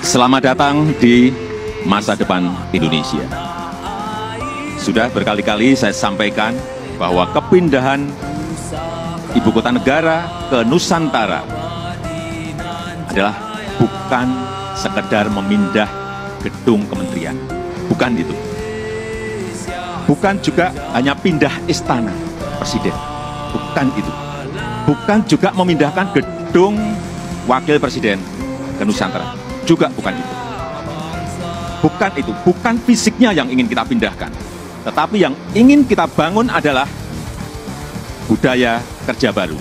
Selamat datang di masa depan Indonesia. Sudah berkali-kali saya sampaikan bahwa kepindahan ibu kota negara ke Nusantara adalah bukan sekedar memindah gedung kementerian. Bukan itu. Bukan juga hanya pindah istana presiden. Bukan itu. Bukan juga memindahkan gedung wakil presiden ke Nusantara. Juga bukan itu. Bukan itu. Bukan fisiknya yang ingin kita pindahkan. Tetapi yang ingin kita bangun adalah budaya kerja baru,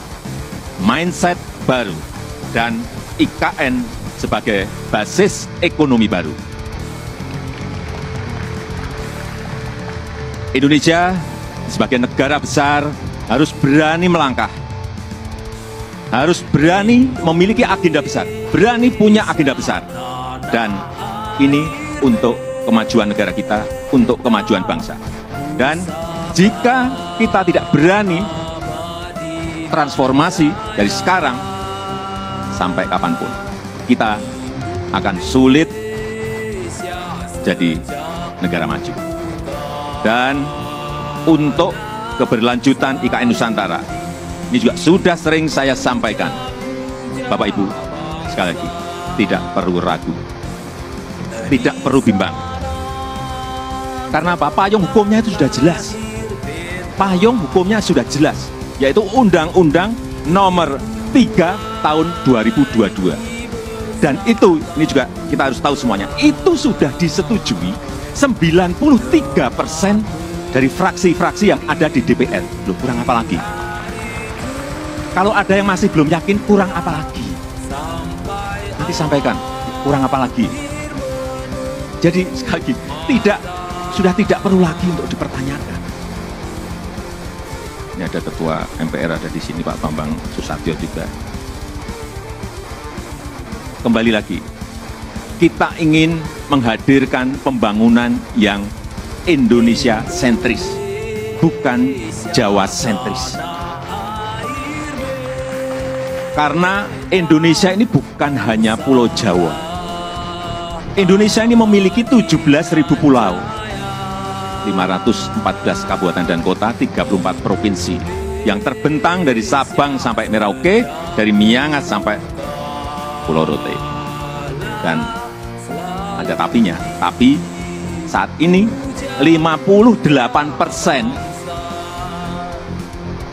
mindset baru, dan IKN sebagai basis ekonomi baru. Indonesia sebagai negara besar harus berani melangkah, harus berani memiliki agenda besar, berani punya agenda besar. Dan ini untuk kemajuan negara kita, untuk kemajuan bangsa. Dan jika kita tidak berani transformasi dari sekarang sampai kapanpun, kita akan sulit jadi negara maju. Dan untuk keberlanjutan IKN Nusantara, ini juga sudah sering saya sampaikan, Bapak Ibu, sekali lagi, tidak perlu ragu, tidak perlu bimbang. Karena apa? Payung hukumnya itu sudah jelas. Payung hukumnya sudah jelas, yaitu Undang-Undang Nomor 3 Tahun 2022. Dan itu, ini juga kita harus tahu semuanya, itu sudah disetujui 93% dari fraksi-fraksi yang ada di DPR. Loh, kurang apa lagi? Kalau ada yang masih belum yakin, kurang apa lagi? Nanti sampaikan, kurang apa lagi? Jadi, sekali lagi, sudah tidak perlu lagi untuk dipertanyakan. Ini ada Ketua MPR ada di sini, Pak Bambang Susatyo juga. Kembali lagi, kita ingin menghadirkan pembangunan yang Indonesia sentris, bukan Jawa sentris. Karena Indonesia ini bukan hanya Pulau Jawa. Indonesia ini memiliki 17.000 pulau, 514 kabupaten dan kota, 34 provinsi yang terbentang dari Sabang sampai Merauke, dari Miangas sampai Pulau Rote. Dan ada tapinya, tapi saat ini 58%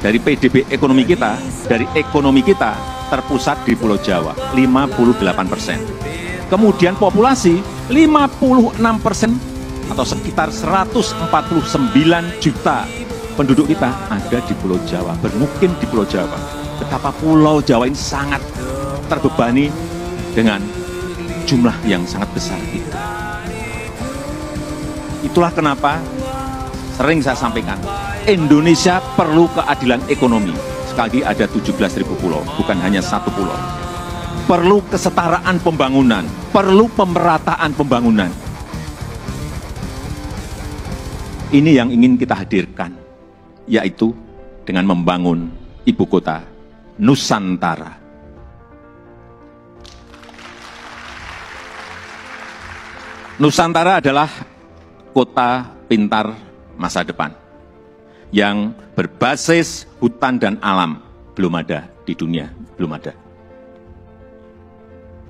dari PDB ekonomi kita, dari ekonomi kita terpusat di Pulau Jawa, 58%. Kemudian populasi 56% atau sekitar 149 juta penduduk kita ada di Pulau Jawa, bermukim di Pulau Jawa. Betapa Pulau Jawa ini sangat terbebani dengan jumlah yang sangat besar itu. Itulah kenapa sering saya sampaikan, Indonesia perlu keadilan ekonomi. Sekali lagi ada 17.000 pulau, bukan hanya satu pulau. Perlu kesetaraan pembangunan, perlu pemerataan pembangunan. Ini yang ingin kita hadirkan, yaitu dengan membangun ibu kota Nusantara. Nusantara adalah kota pintar masa depan yang berbasis hutan dan alam. Belum ada di dunia, belum ada.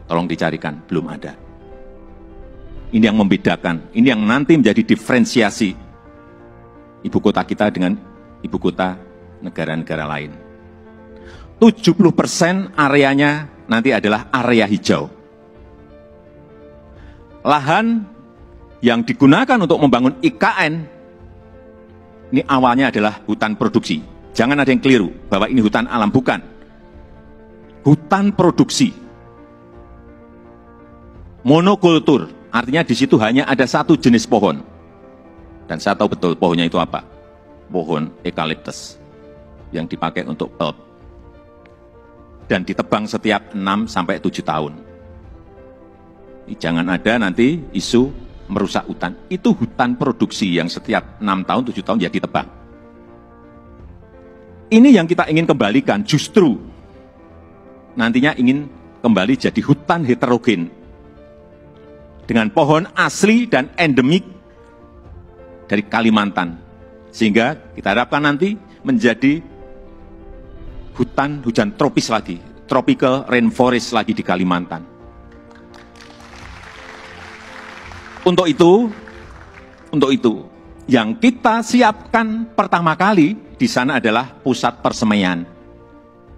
Tolong dicarikan, belum ada. Ini yang membedakan, ini yang nanti menjadi diferensiasi ibu kota kita dengan ibu kota negara-negara lain. 70% areanya nanti adalah area hijau. Lahan yang digunakan untuk membangun IKN, ini awalnya adalah hutan produksi. Jangan ada yang keliru bahwa ini hutan alam, bukan. Hutan produksi. Monokultur, artinya di situ hanya ada satu jenis pohon. Dan saya tahu betul pohonnya itu apa. Pohon eukaliptus yang dipakai untuk pulp. Dan ditebang setiap 6-7 tahun. Jangan ada nanti isu merusak hutan. Itu hutan produksi yang setiap 6 tahun, 7 tahun ya ditebang. Ini yang kita ingin kembalikan, justru nantinya ingin kembali jadi hutan heterogen dengan pohon asli dan endemik dari Kalimantan. Sehingga kita harapkan nanti menjadi hutan hujan tropis lagi, tropical rainforest lagi di Kalimantan. Untuk itu, yang kita siapkan pertama kali di sana adalah pusat persemaian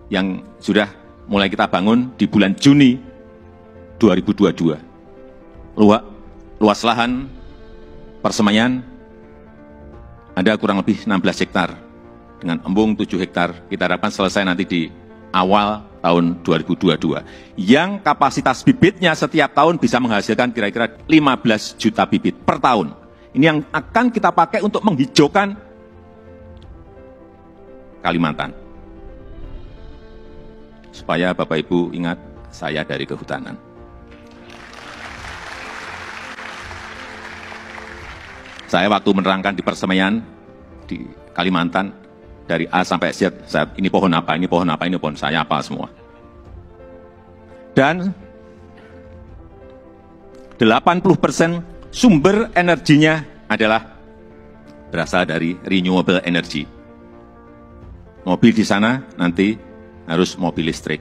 yang sudah mulai kita bangun di bulan Juni 2022. Luas lahan persemaian ada kurang lebih 16 hektar dengan embung 7 hektar. Kita harapkan selesai nanti di awal tahun 2022. Yang kapasitas bibitnya setiap tahun bisa menghasilkan kira-kira 15 juta bibit per tahun. Ini yang akan kita pakai untuk menghijaukan Kalimantan. Supaya Bapak Ibu ingat, saya dari kehutanan. Saya waktu menerangkan di persemaian di Kalimantan, dari A sampai Z, ini pohon apa, ini pohon apa, ini pohon, saya hafal semua. Dan 80% sumber energinya adalah berasal dari renewable energy. Mobil di sana nanti harus mobil listrik.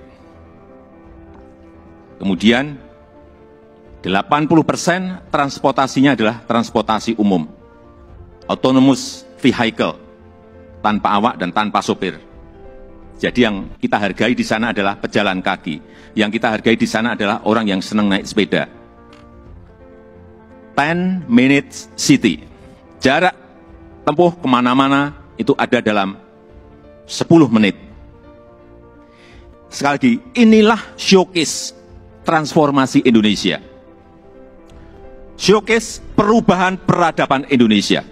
Kemudian 80% transportasinya adalah transportasi umum, autonomous vehicle, tanpa awak dan tanpa sopir. Jadi yang kita hargai di sana adalah pejalan kaki. Yang kita hargai di sana adalah orang yang senang naik sepeda. 10 minutes city. Jarak tempuh kemana-mana itu ada dalam 10 menit. Sekali lagi, inilah showcase transformasi Indonesia. Showcase perubahan peradaban Indonesia.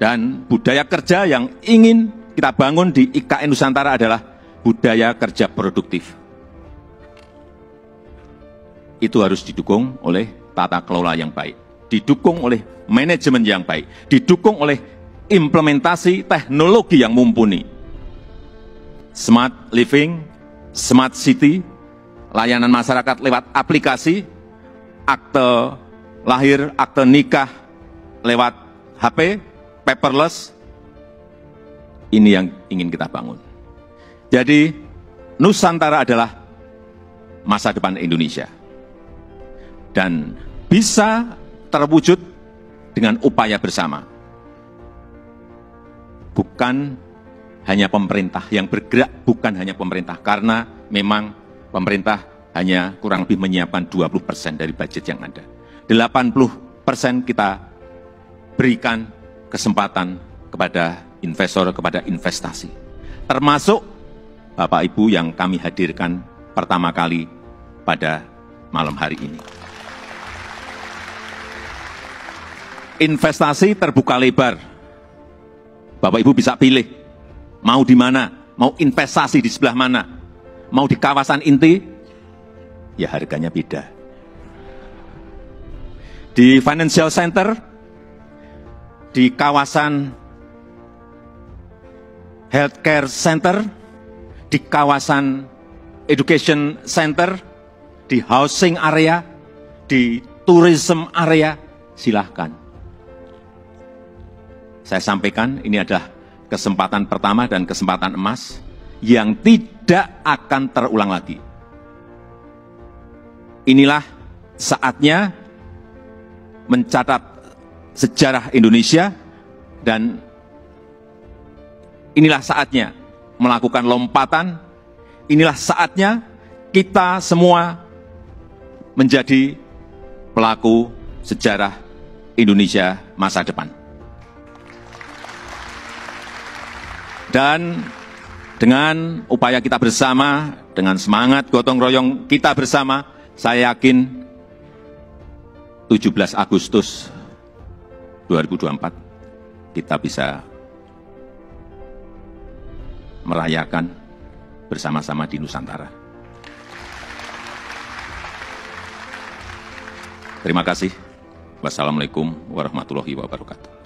Dan budaya kerja yang ingin kita bangun di IKN Nusantara adalah budaya kerja produktif. Itu harus didukung oleh tata kelola yang baik, didukung oleh manajemen yang baik, didukung oleh implementasi teknologi yang mumpuni. Smart living, smart city, layanan masyarakat lewat aplikasi, akte lahir, akte nikah lewat HP, paperless, ini yang ingin kita bangun. Jadi, Nusantara adalah masa depan Indonesia. Dan bisa terwujud dengan upaya bersama. Bukan hanya pemerintah yang bergerak, bukan hanya pemerintah. Karena memang pemerintah hanya kurang lebih menyiapkan 20% dari budget yang ada. 80% kita berikan kesempatan kepada investor, kepada investasi. Termasuk Bapak Ibu yang kami hadirkan pertama kali pada malam hari ini. Investasi terbuka lebar. Bapak Ibu bisa pilih, mau di mana, mau investasi di sebelah mana, mau di kawasan inti, ya harganya beda. Di financial center, di kawasan healthcare center, di kawasan education center, di housing area, di tourism area, silahkan. Saya sampaikan ini adalah kesempatan pertama dan kesempatan emas yang tidak akan terulang lagi. Inilah saatnya mencatat sejarah Indonesia dan inilah saatnya melakukan lompatan, inilah saatnya kita semua menjadi pelaku sejarah Indonesia masa depan. Dan dengan upaya kita bersama, dengan semangat gotong royong kita bersama, saya yakin 17 Agustus 2024 kita bisa merayakan bersama-sama di Nusantara. Terima kasih. Wassalamualaikum warahmatullahi wabarakatuh.